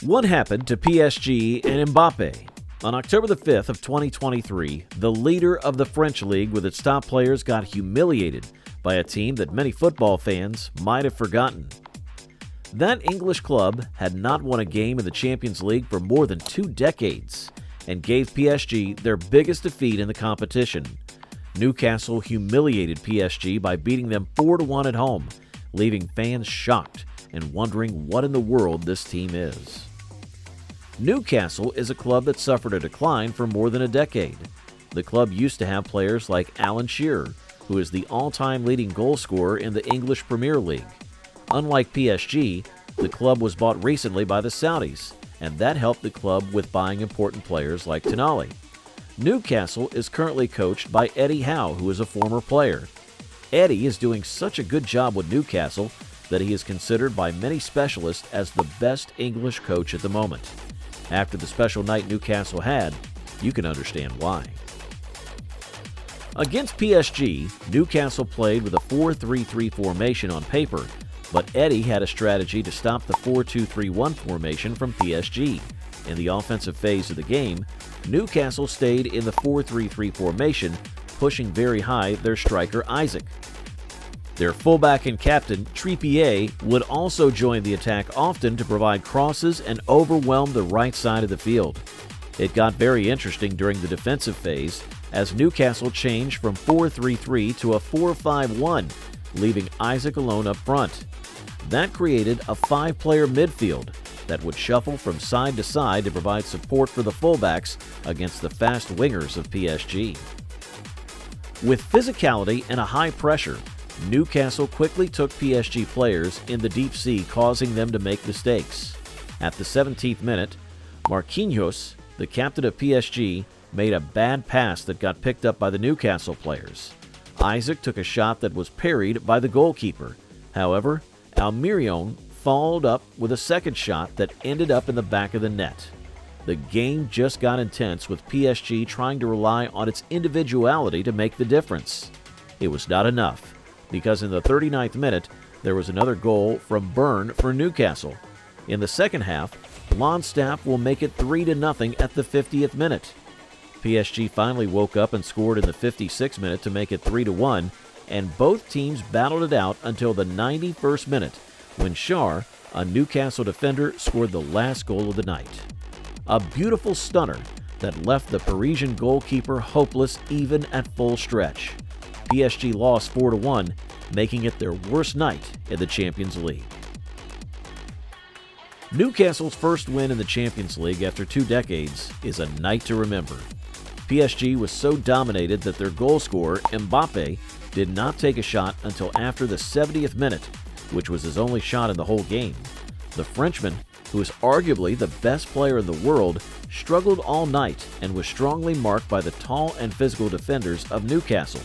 What happened to PSG and Mbappe? On October the 5th of 2023, the leader of the French league with its top players got humiliated by a team that many football fans might have forgotten. That English club had not won a game in the Champions League for more than 2 decades and gave PSG their biggest defeat in the competition. Newcastle humiliated PSG by beating them 4-1 at home, leaving fans shocked and wondering what in the world this team is. Newcastle is a club that suffered a decline for more than a decade. The club used to have players like Alan Shearer, who is the all-time leading goal scorer in the English Premier League. Unlike PSG, the club was bought recently by the Saudis, and that helped the club with buying important players like Tonali. Newcastle is currently coached by Eddie Howe, who is a former player. Eddie is doing such a good job with Newcastle that he is considered by many specialists as the best English coach at the moment. After the special night Newcastle had, you can understand why. Against PSG, Newcastle played with a 4-3-3 formation on paper, but Eddie had a strategy to stop the 4-2-3-1 formation from PSG. In the offensive phase of the game, Newcastle stayed in the 4-3-3 formation, pushing very high their striker Isaac. Their fullback and captain, Trippier, would also join the attack often to provide crosses and overwhelm the right side of the field. It got very interesting during the defensive phase as Newcastle changed from 4-3-3 to a 4-5-1, leaving Isaac alone up front. That created a 5-player midfield that would shuffle from side to side to provide support for the fullbacks against the fast wingers of PSG. With physicality and a high pressure, Newcastle quickly took PSG players in the deep sea, causing them to make mistakes. At the 17th minute, Marquinhos, the captain of PSG, made a bad pass that got picked up by the Newcastle players. Isaac took a shot that was parried by the goalkeeper. However, Almiron followed up with a second shot that ended up in the back of the net. The game just got intense with PSG trying to rely on its individuality to make the difference. It was not enough, because in the 39th minute, there was another goal from Byrne for Newcastle. In the second half, Longstaff will make it 3-0 at the 50th minute. PSG finally woke up and scored in the 56th minute to make it 3-1, and both teams battled it out until the 91st minute, when Schär, a Newcastle defender, scored the last goal of the night. A beautiful stunner that left the Parisian goalkeeper hopeless even at full stretch. PSG lost 4-1, making it their worst night in the Champions League. Newcastle's first win in the Champions League after 2 decades is a night to remember. PSG was so dominated that their goal scorer, Mbappe, did not take a shot until after the 70th minute, which was his only shot in the whole game. The Frenchman, who is arguably the best player in the world, struggled all night and was strongly marked by the tall and physical defenders of Newcastle.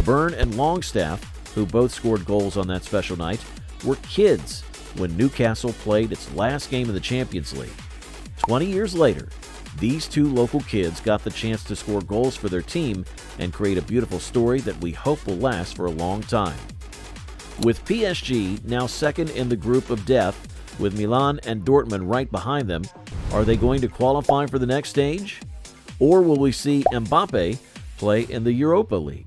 Byrne and Longstaff, who both scored goals on that special night, were kids when Newcastle played its last game in the Champions League. 20 years later, these 2 local kids got the chance to score goals for their team and create a beautiful story that we hope will last for a long time. With PSG now second in the group of death, with Milan and Dortmund right behind them, are they going to qualify for the next stage? Or will we see Mbappe play in the Europa League?